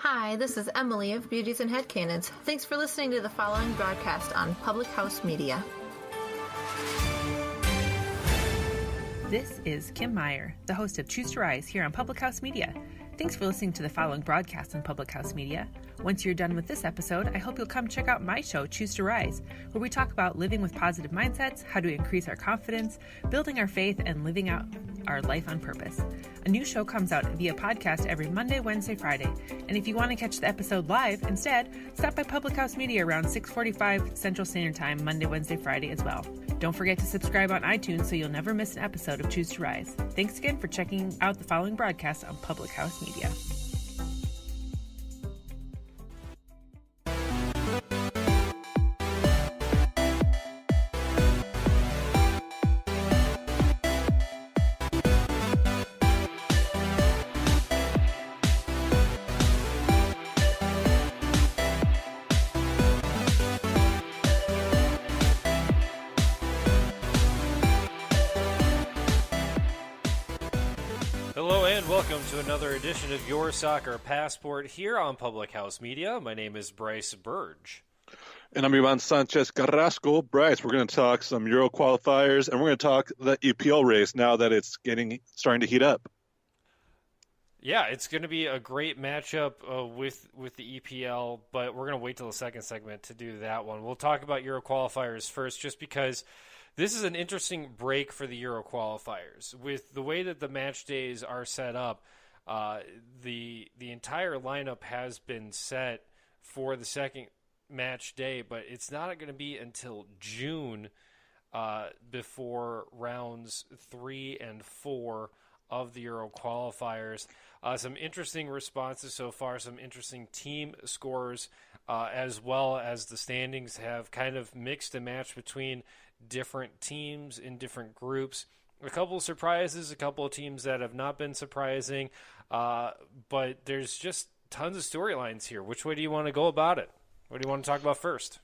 Hi, this is Emily of Beauties and Headcanons. Thanks for listening to the following broadcast on Public House Media. This is Kim Meyer, the host of Choose to Rise here on Public House Media. Thanks for listening to the following broadcast on Public House Media. Once you're done with this episode, I hope you'll come check out my show, Choose to Rise, where we talk about living with positive mindsets, how to increase our confidence, building our faith, and living out our life on purpose. A new show comes out via podcast every Monday, Wednesday, Friday. And if you want to catch the episode live instead, stop by Public House Media around 6:45 Central Standard Time, Monday, Wednesday, Friday as well. Don't forget to subscribe on iTunes so you'll never miss an episode of Choose to Rise. Thanks again for checking out the following broadcast on Public House Media. Welcome to another edition of Your Soccer Passport here on Public House Media. My name is Brice Burge. And I'm Ivan Sanchez Carrasco. Bryce, we're going to talk some Euro qualifiers, and we're going to talk the EPL race now that it's starting to heat up. Yeah, it's going to be a great matchup with the EPL, but we're going to wait till the second segment to do that one. We'll talk about Euro qualifiers first, just because this is an interesting break for the Euro qualifiers. With the way that the match days are set up, the entire lineup has been set for the second match day, but it's not going to be until June before rounds 3 and 4 of the Euro qualifiers. Some interesting responses so far, some interesting team scores, as well as the standings have kind of mixed and matched between different teams in different groups. A couple of surprises, a couple of teams that have not been surprising, but there's just tons of storylines here. Which way do you want to go about it? What do you want to talk about first?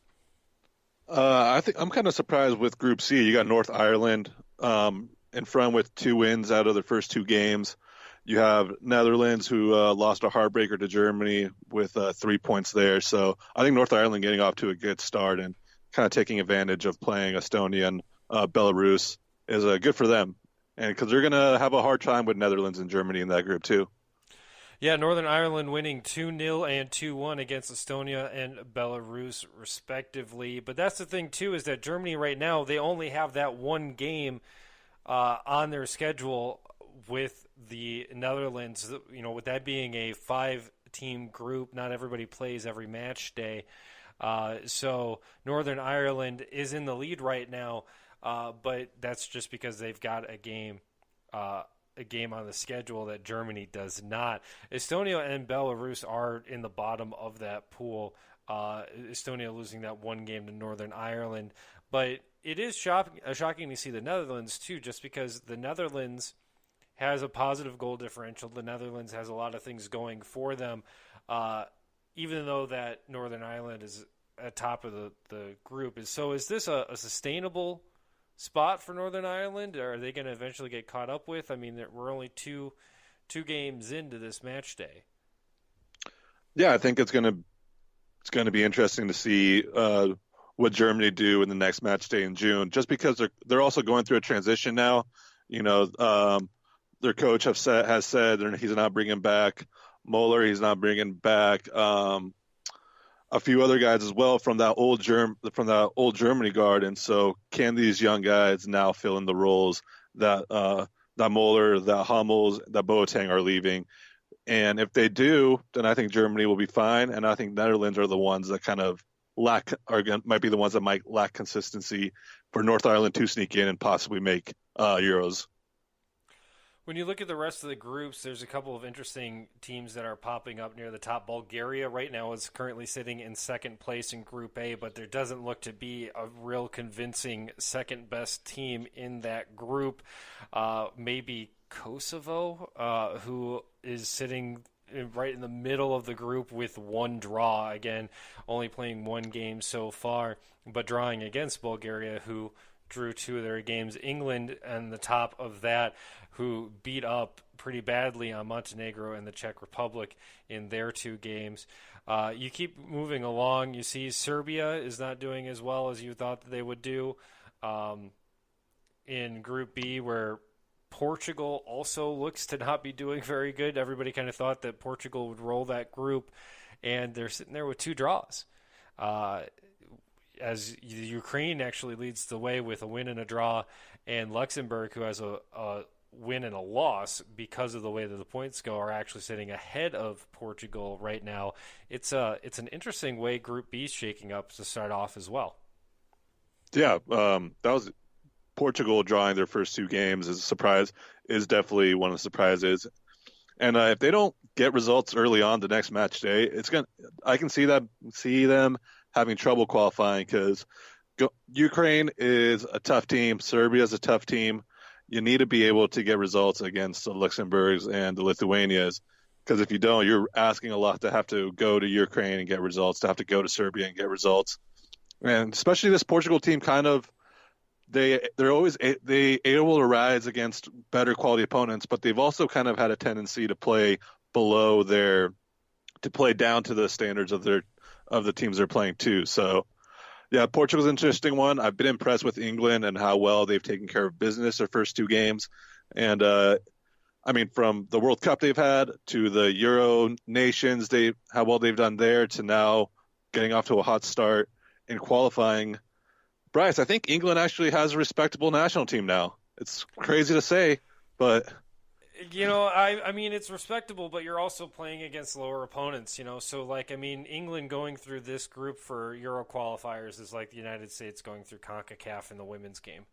I think I'm kind of surprised with Group C. You got North Ireland in front with 2 wins out of their first 2 games. You have Netherlands, who lost a heartbreaker to Germany with 3 points there. So I think North Ireland getting off to a good start and kind of taking advantage of playing Estonia and Belarus is good for them. And because they're going to have a hard time with Netherlands and Germany in that group too. Yeah, Northern Ireland winning 2-0 and 2-1 against Estonia and Belarus, respectively. But that's the thing, too, is that Germany right now, they only have that one game on their schedule with the Netherlands. You know, with that being a 5-team group, not everybody plays every match day. So Northern Ireland is in the lead right now, but that's just because they've got a game on the schedule that Germany does not. Estonia and Belarus are in the bottom of that pool. Estonia losing that one game to Northern Ireland, but it is shocking to see the Netherlands too, just because the Netherlands has a positive goal differential. The Netherlands has a lot of things going for them. Even though that Northern Ireland is at top of the group. Is this a sustainable spot for Northern Ireland, or are they going to eventually get caught up with? I mean, we're only two games into this match day. Yeah, I think it's going to be interesting to see what Germany do in the next match day in June, just because they're also going through a transition now. You know, their coach has said he's not bringing back Muller, he's not bringing back a few other guys as well from that old Germany guard, and so can these young guys now fill in the roles that Muller, that Hummels, that Boateng are leaving? And if they do, then I think Germany will be fine, and I think Netherlands are the ones that kind of might be the ones that might lack consistency for North Ireland to sneak in and possibly make Euros. When you look at the rest of the groups, there's a couple of interesting teams that are popping up near the top. Bulgaria right now is currently sitting in second place in Group A, but there doesn't look to be a real convincing second-best team in that group. Maybe Kosovo, who is sitting right in the middle of the group with one draw. Again, only playing one game so far, but drawing against Bulgaria, who drew 2 of their games. England on the top of that, who beat up pretty badly on Montenegro and the Czech Republic in their 2 games. You keep moving along. You see Serbia is not doing as well as you thought that they would do in Group B, where Portugal also looks to not be doing very good. Everybody kind of thought that Portugal would roll that group, and they're sitting there with 2 draws. As Ukraine actually leads the way with a win and a draw, and Luxembourg, who has a win and a loss because of the way that the points go, are actually sitting ahead of Portugal right now. It's an interesting way Group B is shaking up to start off as well. Yeah, that was Portugal drawing their first 2 games is a surprise, is definitely one of the surprises. And if they don't get results early on the next match day, I can see them having trouble qualifying, because Ukraine is a tough team, Serbia is a tough team. You need to be able to get results against the Luxembourgs and the Lithuanias, because if you don't, you're asking a lot to have to go to Ukraine and get results, to have to go to Serbia and get results. And especially this Portugal team, kind of, they're always able to rise against better quality opponents, but they've also kind of had a tendency to play down to the standards of the teams they're playing too. So yeah, Portugal's an interesting one. I've been impressed with England and how well they've taken care of business their first 2 games. And from the World Cup they've had to the Euro nations, how well they've done there, to now getting off to a hot start in qualifying. Brice, I think England actually has a respectable national team now. It's crazy to say, but it's respectable, but you're also playing against lower opponents, So, England going through this group for Euro qualifiers is like the United States going through CONCACAF in the women's game.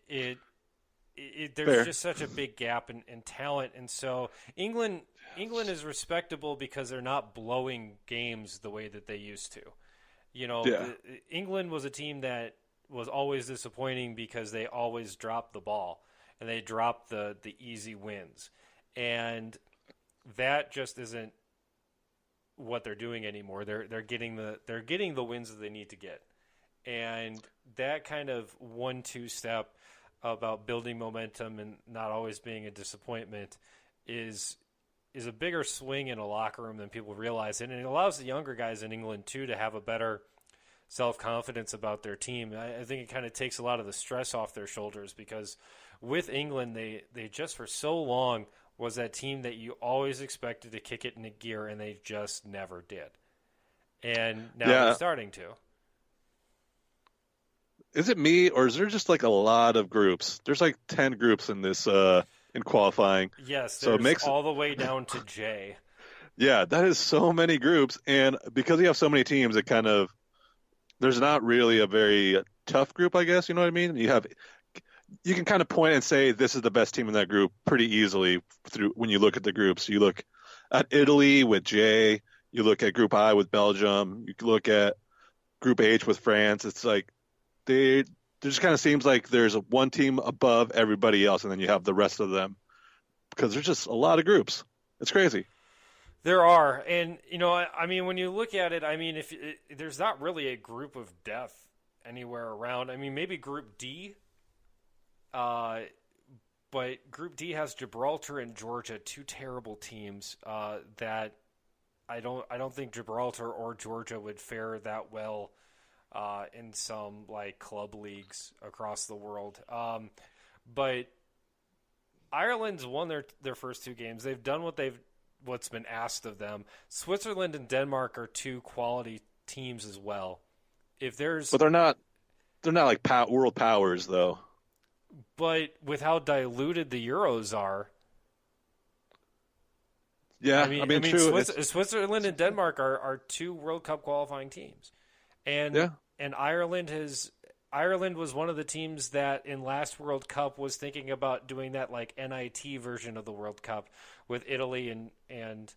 There's just such a big gap in talent, and so England is respectable because they're not blowing games the way that they used to. England was a team that was always disappointing because they always dropped the ball and they dropped the easy wins, and that just isn't what they're doing anymore. They're getting the wins that they need to get, and that kind of 1-2 step about building momentum and not always being a disappointment is a bigger swing in a locker room than people realize. And it allows the younger guys in England, too, to have a better self-confidence about their team. I think it kind of takes a lot of the stress off their shoulders, because with England, they just for so long was that team that you always expected to kick it into gear, and they just never did. And now they're starting to. Is it me, or is there just like a lot of groups? There's like 10 groups in this in qualifying. Yes, so it makes all the way down to J. Yeah, that is so many groups, and because you have so many teams, it kind of there's not really a very tough group, I guess. You know what I mean? You can kind of point and say this is the best team in that group pretty easily through when you look at the groups. You look at Italy with J. You look at Group I with Belgium. You look at Group H with France. It's like there just kind of seems like there's one team above everybody else, and then you have the rest of them, because there's just a lot of groups. It's crazy. There are, and when you look at it, if there's not really a group of death anywhere around. Maybe Group D, but Group D has Gibraltar and Georgia, 2 terrible teams that I don't think Gibraltar or Georgia would fare that well in some like club leagues across the world. But Ireland's won their first 2 games. They've done what's been asked of them. Switzerland and Denmark are 2 quality teams as well. But they're not like world powers though. But with how diluted the Euros are. Yeah, true. Switzerland and Denmark are 2 World Cup qualifying teams. And Ireland was one of the teams that in last World Cup was thinking about doing that like NIT version of the World Cup with Italy and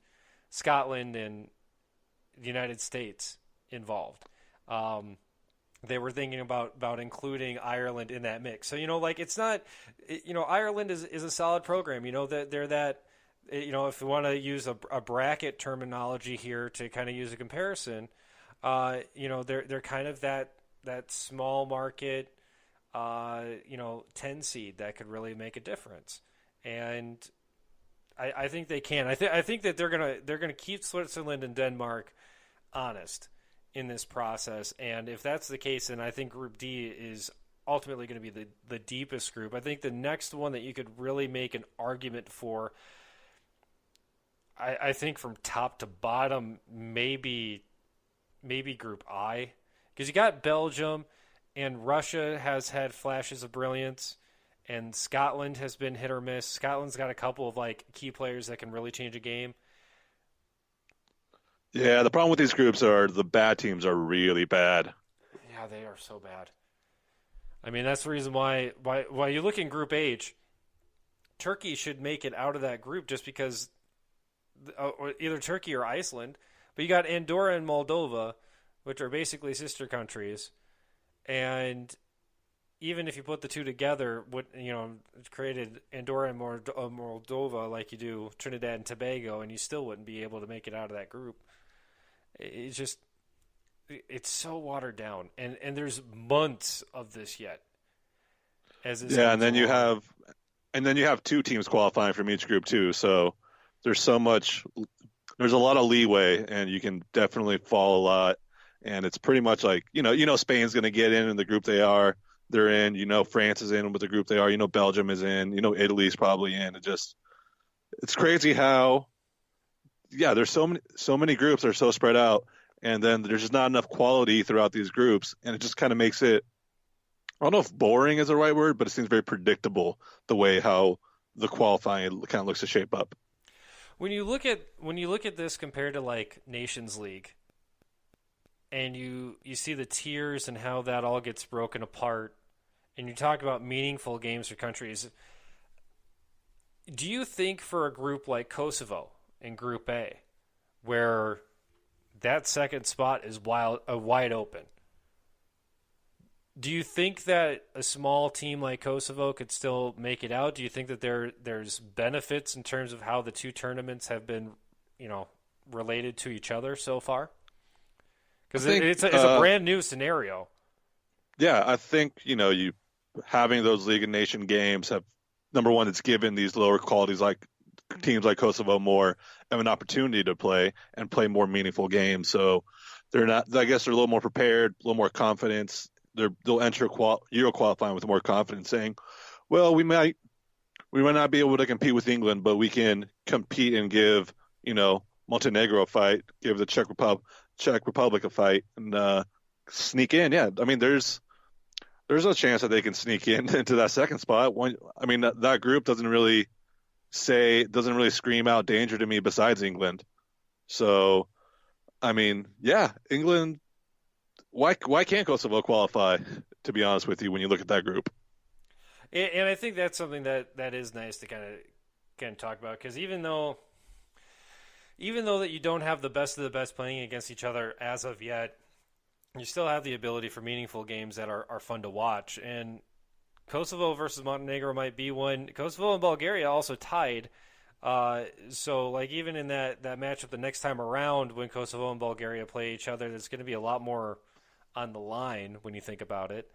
Scotland and the United States involved. They were thinking about including Ireland in that mix. So, it's not, Ireland is a solid program. That they're that, if you want to use a bracket terminology here to kind of use a comparison, they're kind of that small market 10 seed that could really make a difference. And I think they can. I think that they're gonna keep Switzerland and Denmark honest in this process. And if that's the case, then I think Group D is ultimately going to be the deepest group. I think the next one that you could really make an argument for, I think from top to bottom, maybe Group I, because you got Belgium and Russia has had flashes of brilliance, and Scotland has been hit or miss. Scotland's got a couple of key players that can really change a game. Yeah, the problem with these groups are the bad teams are really bad. Yeah, they are so bad. I mean, that's the reason why you look in Group H, Turkey should make it out of that group just because either Turkey or Iceland. But you got Andorra and Moldova, which are basically sister countries, and even if you put the two together, created Andorra and Moldova like you do Trinidad and Tobago, and you still wouldn't be able to make it out of that group. It's so watered down, and there's months of this yet. And then you have two teams qualifying from each group too. So there's a lot of leeway, and you can definitely fall a lot. And it's pretty much like Spain's going to get in the group they're in. France is in with the group they are. Belgium is in. Italy's probably in. It's crazy how there's so many groups that are so spread out, and then there's just not enough quality throughout these groups, and it just kind of makes it, I don't know if boring is the right word, but it seems very predictable the way how the qualifying kind of looks to shape up. When you look at this compared to Nations League, and you see the tiers and how that all gets broken apart, and you talk about meaningful games for countries, do you think for a group like Kosovo in Group A, where that second spot is wide open, do you think that a small team like Kosovo could still make it out? Do you think that there's benefits in terms of how the two tournaments have been, related to each other so far? Because it's a brand new scenario. Yeah, I think you having those League of Nations games have, number one, it's given these lower qualities like teams like Kosovo more of an opportunity to play more meaningful games. So they're not, I guess they're a little more prepared, a little more confidence. They'll enter Euro qualifying with more confidence, saying, well, we might not be able to compete with England, but we can compete and give Montenegro a fight, give the Czech Republic a fight, and sneak in. Yeah, I mean there's a chance that they can sneak into that second spot. That group doesn't really scream out danger to me besides England. So, England. Why can't Kosovo qualify? To be honest with you, when you look at that group, and I think that's something that is nice to kind of talk about, because even though that you don't have the best of the best playing against each other as of yet, you still have the ability for meaningful games that are fun to watch. And Kosovo versus Montenegro might be one. Kosovo and Bulgaria also tied. So even in that matchup the next time around, when Kosovo and Bulgaria play each other, there's going to be a lot more on the line when you think about it.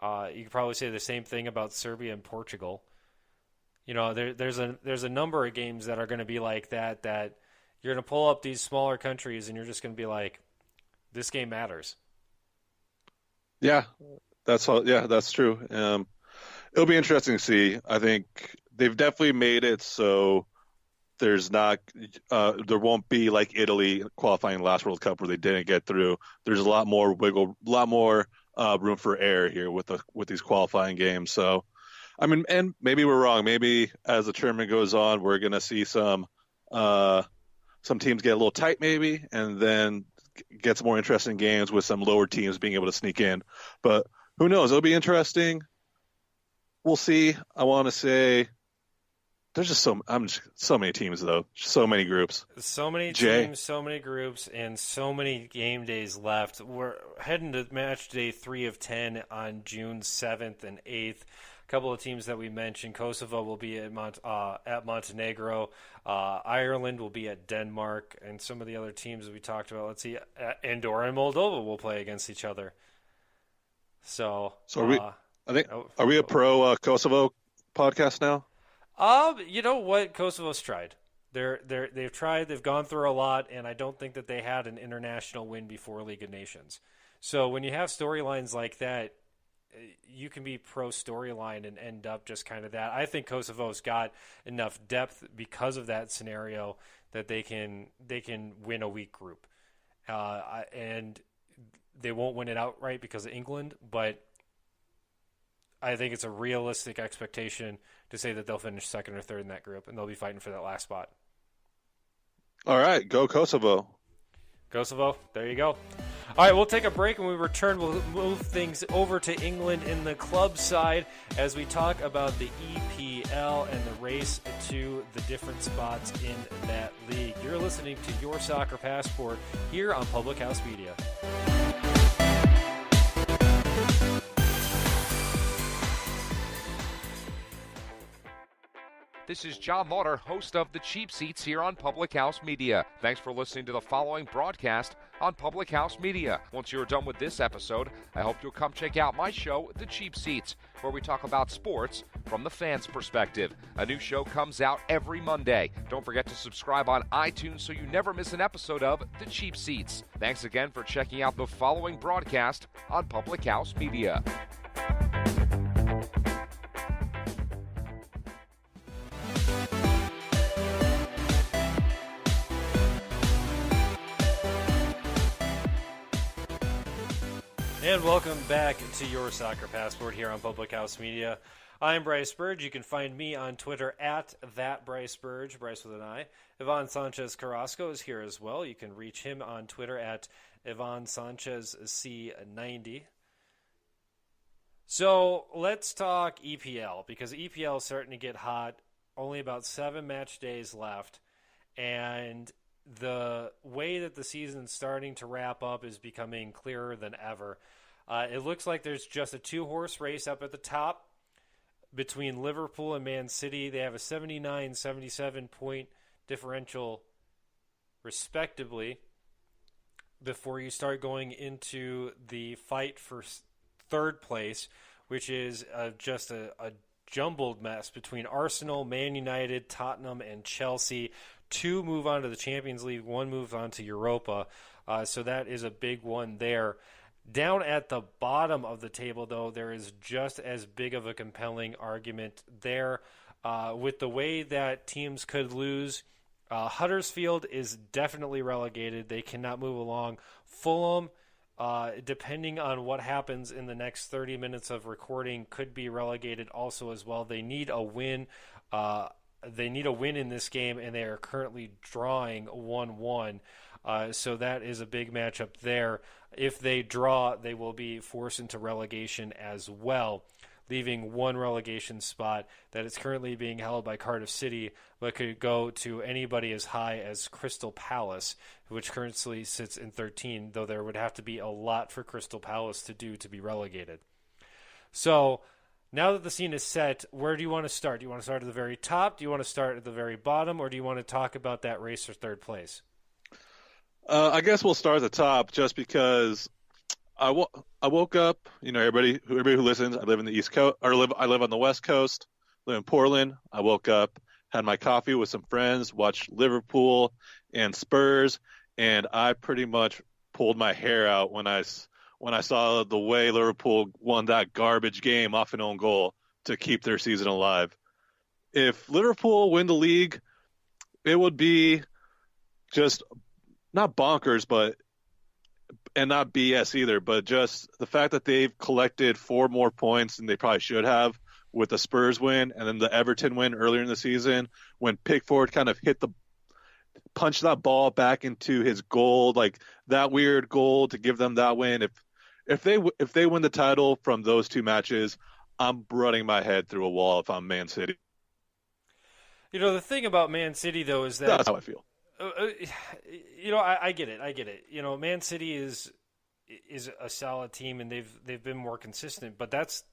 You could probably say the same thing about Serbia and Portugal. There's a number of games that are going to be like that you're going to pull up these smaller countries and you're just going to be like, this game matters. Yeah, that's true. It'll be interesting to see. I think they've definitely made it so there's not there won't be like Italy qualifying last World Cup where they didn't get through. There's a lot more room for error here with these qualifying games. So, and maybe we're wrong. Maybe as the tournament goes on, we're gonna see some teams get a little tight, maybe, and then get some more interesting games with some lower teams being able to sneak in. But who knows? It'll be interesting. We'll see. I want to say there's just so many teams, though. So many groups. So many teams, so many groups, and so many game days left. We're heading to match day 3 of 10 on June 7th and 8th. A couple of teams that we mentioned. Kosovo will be at Montenegro. Ireland will be at Denmark. And some of the other teams that we talked about. Let's see. Andorra and Moldova will play against each other. So I think. Are we a pro Kosovo podcast now? You know what? Kosovo's tried. They've tried. They've gone through a lot, and I don't think that they had an international win before League of Nations. So when you have storylines like that, you can be pro storyline and end up just kind of that. I think Kosovo's got enough depth because of that scenario that they can win a weak group, and they won't win it outright because of England, but I think it's a realistic expectation to say that they'll finish second or third in that group, and they'll be fighting for that last spot. All right, go Kosovo. Kosovo, there you go. All right, we'll take a break. When we return, we'll move things over to England in the club side as we talk about the EPL and the race to the different spots in that league. You're listening to Your Soccer Passport here on Public House Media. This is John Lauder, host of The Cheap Seats here on Public House Media. Thanks for listening to the following broadcast on Public House Media. Once you're done with this episode, I hope you'll come check out my show, The Cheap Seats, where we talk about sports from the fans' perspective. A new show comes out every Monday. Don't forget to subscribe on iTunes so you never miss an episode of The Cheap Seats. Thanks again for checking out the following broadcast on Public House Media. And welcome back to Your Soccer Passport here on Public House Media. I'm Brice Burge. You can find me on Twitter at @BriceBurge, Brice with an I. Ivan Sanchez Carrasco is here as well. You can reach him on Twitter at Ivan Sanchez C90. So let's talk EPL, because EPL is starting to get hot. Only about 7 match days left, and the way that the season's starting to wrap up is becoming clearer than ever. It looks like there's just a 2-horse race up at the top between Liverpool and Man City. They have a 79-77 point differential, respectively, before you start going into the fight for third place, which is just a jumbled mess between Arsenal, Man United, Tottenham, and Chelsea. 2 move on to the Champions League, 1 moves on to Europa. So that is a big one there. Down at the bottom of the table, though, there is just as big of a compelling argument there. With the way that teams could lose, Huddersfield is definitely relegated. They cannot move along. Fulham, depending on what happens in the next 30 minutes of recording, could be relegated also as well. They need a win. They need a win in this game, and they are currently drawing 1-1. So that is a big matchup there. If they draw, they will be forced into relegation as well, leaving one relegation spot that is currently being held by Cardiff City, but could go to anybody as high as Crystal Palace, which currently sits in 13, though there would have to be a lot for Crystal Palace to do to be relegated. So now that the scene is set, where do you want to start? Do you want to start at the very top? Do you want to start at the very bottom? Or do you want to talk about that race for third place? I guess we'll start at the top, just because I woke up. You know, everybody who listens, I live in the East Coast, or I live on the West Coast. Live in Portland. I woke up, had my coffee with some friends, watched Liverpool and Spurs, and I pretty much pulled my hair out when I saw the way Liverpool won that garbage game off an own goal to keep their season alive. If Liverpool win the league, it would be just not bonkers, and not BS either, but just the fact that they've collected 4 more points than they probably should have with the Spurs win and then the Everton win earlier in the season, when Pickford kind of punched that ball back into his goal, like that weird goal to give them that win. If they win the title from those 2 matches, I'm running my head through a wall if I'm Man City. You know, the thing about Man City, though, is that that's how I feel. You know, I get it. You know, Man City is a solid team, and they've been more consistent. But that's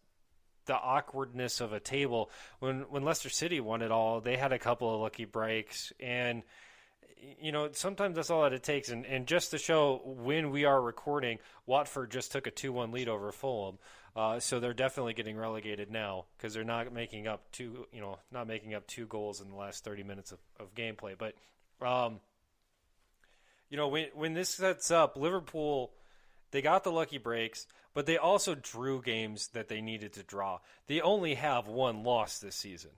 the awkwardness of a table. When Leicester City won it all, they had a couple of lucky breaks, and sometimes that's all that it takes. And just to show when we are recording, Watford just took a 2-1 lead over Fulham. So they're definitely getting relegated now because they're not making up two goals in the last 30 minutes of gameplay. But, when this sets up, Liverpool, they got the lucky breaks, but they also drew games that they needed to draw. They only have one loss this season.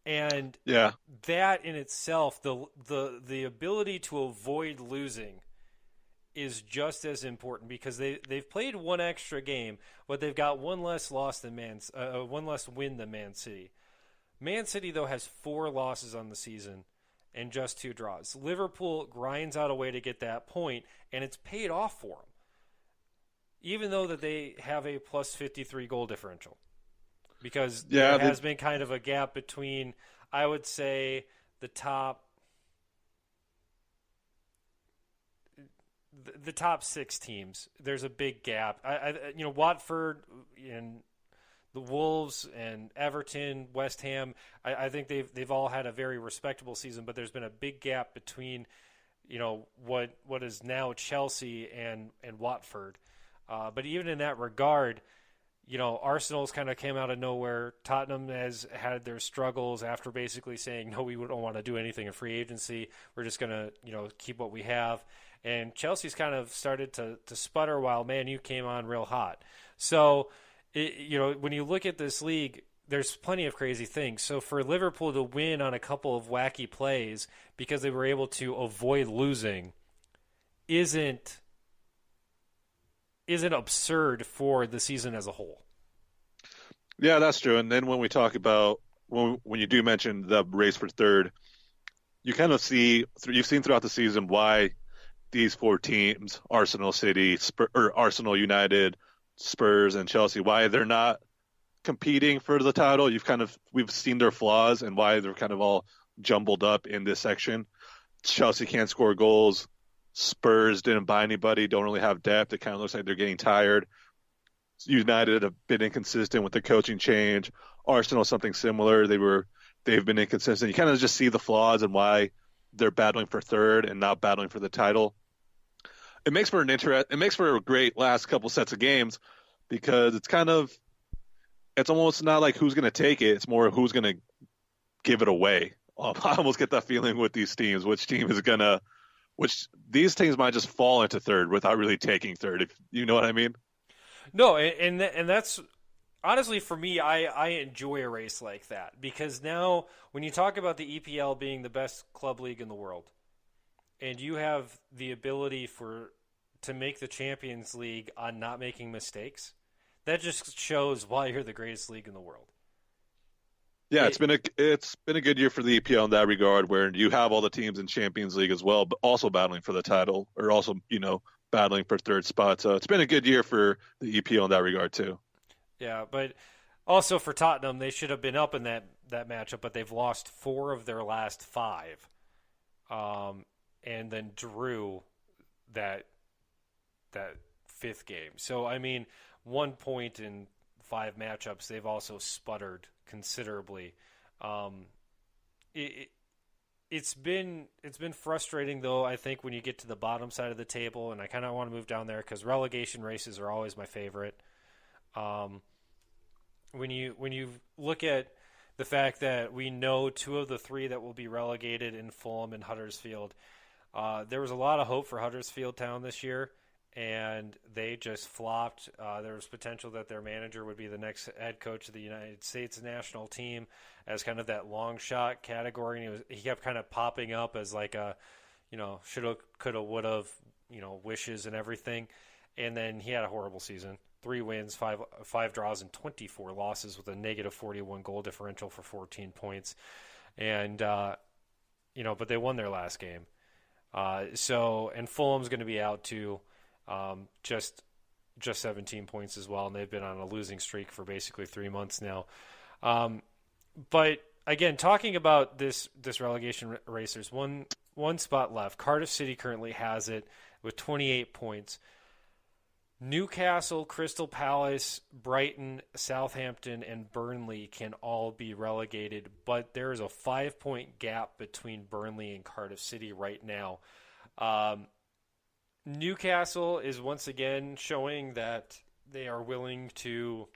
And that in itself, the ability to avoid losing is just as important because they've played one extra game, but they've got one less win than Man City. Man City, though, has 4 losses on the season and just 2 draws. Liverpool grinds out a way to get that point, and it's paid off for them, even though that they have a plus 53 goal differential. Because there has been kind of a gap between, I would say, the top 6 teams. There's a big gap. Watford and the Wolves and Everton, West Ham. I think they've all had a very respectable season, but there's been a big gap between, what is now Chelsea and Watford. But even in that regard, Arsenal's kind of came out of nowhere. Tottenham has had their struggles after basically saying, no, we don't want to do anything in free agency. We're just going to, keep what we have. And Chelsea's kind of started to sputter while Man U came on real hot. So, when you look at this league, there's plenty of crazy things. So for Liverpool to win on a couple of wacky plays because they were able to avoid losing isn't absurd for the season as a whole. Yeah, that's true. And then when we talk about when you do mention the race for third, you kind of you've seen throughout the season why these 4 teams, Arsenal City, Arsenal United, Spurs, and Chelsea, why they're not competing for the title. We've seen their flaws and why they're kind of all jumbled up in this section. Chelsea can't score goals. Spurs didn't buy anybody, don't really have depth. It kind of looks like they're getting tired. United have been inconsistent with the coaching change. Arsenal, something similar. They've been inconsistent. You kind of just see the flaws and why they're battling for third and not battling for the title. It makes for a great last couple sets of games because it's almost not like who's going to take it. It's more who's going to give it away. I almost get that feeling with these teams. Which these teams might just fall into third without really taking third, if you know what I mean. No, and that's honestly for me, I enjoy a race like that because now when you talk about the EPL being the best club league in the world, and you have the ability to make the Champions League on not making mistakes, that just shows why you're the greatest league in the world. Yeah, it's been a good year for the EPL in that regard, where you have all the teams in Champions League as well, but also battling for the title, or also battling for third spot. So it's been a good year for the EPL in that regard too. Yeah, but also for Tottenham, they should have been up in that matchup, but they've lost 4 of their last 5, and then drew that 5th game. So I mean, 1 point in 5 matchups. They've also sputtered considerably. It's been frustrating though. I think when you get to the bottom side of the table, and I kind of want to move down there because relegation races are always my favorite. When you look at the fact that we know 2 of the 3 that will be relegated in Fulham and Huddersfield, there was a lot of hope for Huddersfield Town this year, and they just flopped. There was potential that their manager would be the next head coach of the United States national team as kind of that long shot category. And he kept kind of popping up as like a, shoulda, coulda, woulda, wishes and everything. And then he had a horrible season. 3 wins, 5 draws, and 24 losses with a negative 41 goal differential for 14 points. And, but they won their last game. And Fulham's going to be out too. Just 17 points as well, and they've been on a losing streak for basically 3 months now. But again, talking about this relegation race, there's one spot left. Cardiff City currently has it with 28 points. Newcastle, Crystal Palace, Brighton, Southampton, and Burnley can all be relegated, but there is a 5-point gap between Burnley and Cardiff City right now. Newcastle is once again showing that they are willing to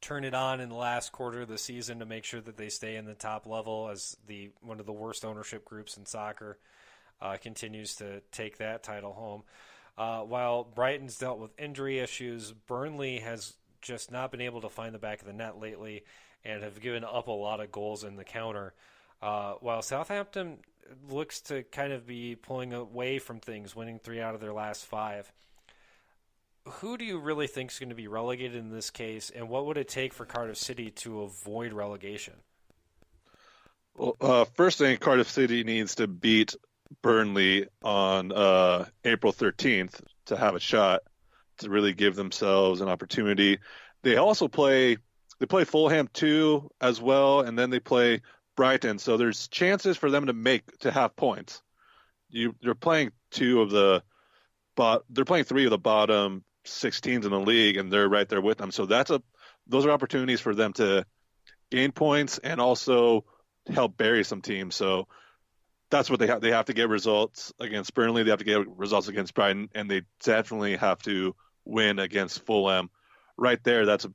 turn it on in the last quarter of the season to make sure that they stay in the top level, as one of the worst ownership groups in soccer continues to take that title home. While Brighton's dealt with injury issues, Burnley has just not been able to find the back of the net lately and have given up a lot of goals in the counter. While Southampton looks to kind of be pulling away from things, winning 3 out of their last 5. Who do you really think is going to be relegated in this case, and what would it take for Cardiff City to avoid relegation? Well, first thing, Cardiff City needs to beat Burnley on April 13th to have a shot to really give themselves an opportunity. They also play Fulham too as well, and then they play Brighton. So there's chances for them to have points. They're playing 3 of the bottom 6 teams in the league, and they're right there with them. So those are opportunities for them to gain points and also help bury some teams. So that's what they have. They have to get results against Burnley. They have to get results against Brighton, and they definitely have to win against Fulham. Right there, that's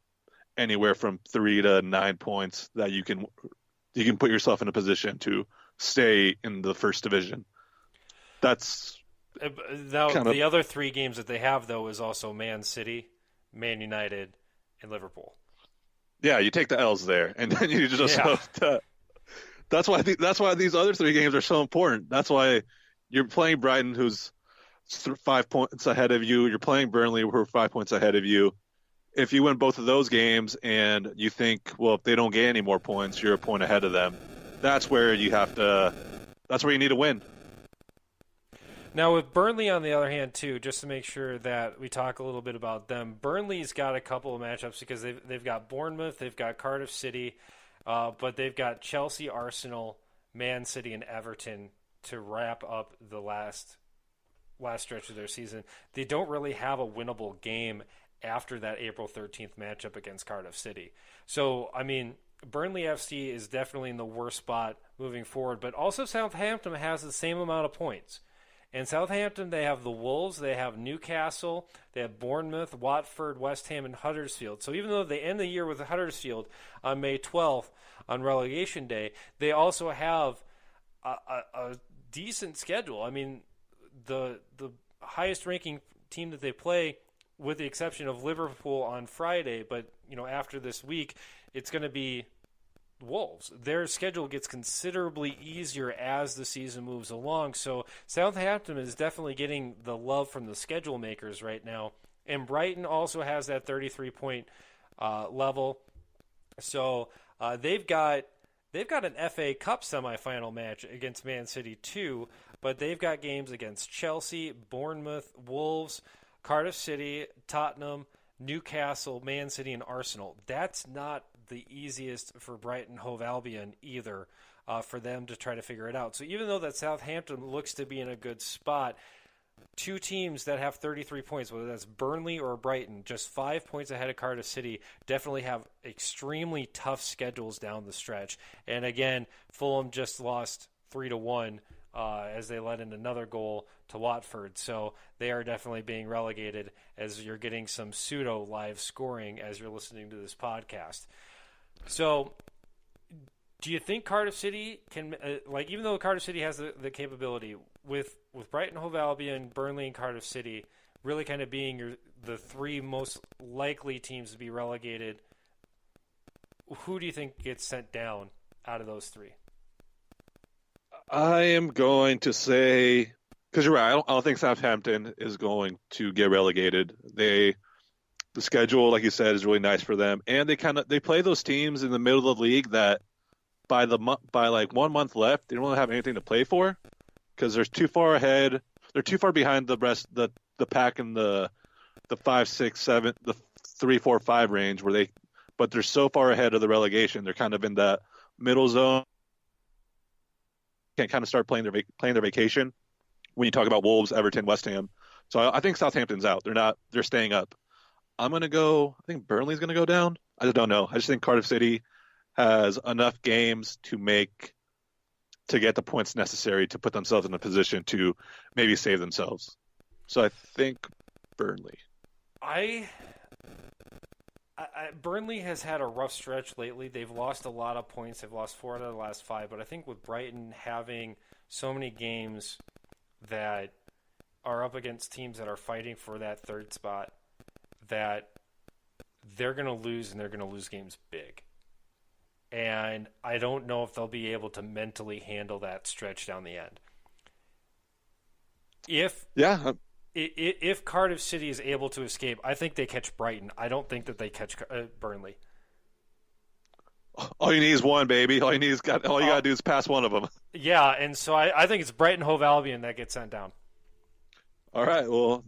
anywhere from 3 to 9 points that you can put yourself in a position to stay in the first division. That's the other 3 games that they have, though, is also Man City, Man United, and Liverpool. Yeah, you take the L's there, and then you just hope that. That's why these other 3 games are so important. That's why you're playing Brighton, who's 5 points ahead of you. You're playing Burnley, who are 5 points ahead of you. If you win both of those games and you think, well, if they don't get any more points, you're a point ahead of them. That's where you need to win. Now, with Burnley, on the other hand, too, just to make sure that we talk a little bit about them, Burnley's got a couple of matchups because they've got Bournemouth, they've got Cardiff City, but they've got Chelsea, Arsenal, Man City, and Everton to wrap up the last stretch of their season. They don't really have a winnable game after that April 13th matchup against Cardiff City. So, I mean, Burnley FC is definitely in the worst spot moving forward, but also Southampton has the same amount of points. And Southampton, they have the Wolves, they have Newcastle, they have Bournemouth, Watford, West Ham, and Huddersfield. So even though they end the year with Huddersfield on May 12th on relegation day, they also have a decent schedule. I mean, the highest ranking team that they play, with the exception of Liverpool on Friday, but after this week, it's going to be Wolves. Their schedule gets considerably easier as the season moves along. So Southampton is definitely getting the love from the schedule makers right now. And Brighton also has that 33-point level. So they've got an FA Cup semifinal match against Man City too, but they've got games against Chelsea, Bournemouth, Wolves, Cardiff City, Tottenham, Newcastle, Man City, and Arsenal. That's not the easiest for Brighton Hove Albion either, for them to try to figure it out. So even though that Southampton looks to be in a good spot, 2 teams that have 33 points, whether that's Burnley or Brighton, just 5 points ahead of Cardiff City, definitely have extremely tough schedules down the stretch. And again, Fulham just lost 3-1 as they let in another goal to Watford. So they are definitely being relegated, as you're getting some pseudo live scoring as you're listening to this podcast. So do you think Cardiff City can, even though Cardiff City has the capability, with Brighton Hove Albion, Burnley, and Cardiff City really kind of being the 3 most likely teams to be relegated, who do you think gets sent down out of those 3? I am going to say, because you're right, I don't think Southampton is going to get relegated. The schedule, like you said, is really nice for them, and they play those teams in the middle of the league that by 1 month left, they don't really have anything to play for because they're too far ahead. They're too far behind the rest, the pack in the 5, 6, 7, the 3, 4, 5 range but they're so far ahead of the relegation. They're kind of in that middle zone. Can kind of start playing their vacation when you talk about Wolves, Everton, West Ham. So I think Southampton's out. They're staying up. I'm going to go, I think Burnley's going to go down. I just don't know. I just think Cardiff City has enough games to get the points necessary to put themselves in a position to maybe save themselves. So I think Burnley. Burnley has had a rough stretch lately. They've lost a lot of points. They've lost 4 out of the last 5. But I think with Brighton having so many games that are up against teams that are fighting for that third spot, that they're going to lose, and they're going to lose games big. And I don't know if they'll be able to mentally handle that stretch down the end. If Cardiff City is able to escape, I think they catch Brighton. I don't think that they catch Burnley. All you need is one, baby. All you got to do is pass one of them. Yeah, and so I think it's Brighton Hove Albion that gets sent down. All right. Well,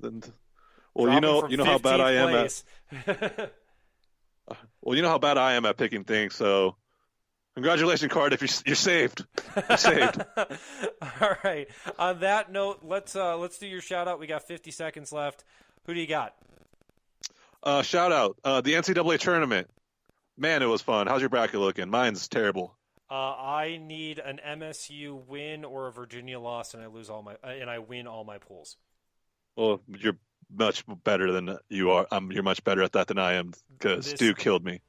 you know how bad I am at. Well, you know how bad I am at picking things. So, congratulations, Cardiff. You're saved. You're saved. All right. On that note, let's do your shout out. We got 50 seconds left. Who do you got? Shout out the NCAA tournament. Man, it was fun. How's your bracket looking? Mine's terrible. I need an MSU win or a Virginia loss, and I win all my pools. Well, you're much better than you are. You're much better at that than I am because Stu killed me.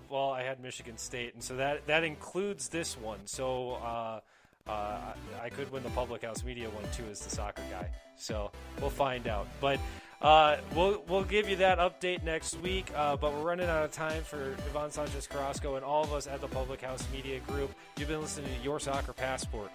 Well, I had Michigan State, and so that includes this one. So I could win the Public House Media one too as the soccer guy. So we'll find out. But we'll give you that update next week. But we're running out of time for Ivan Sanchez Carrasco and all of us at the Public House Media Group. You've been listening to Your Soccer Passport.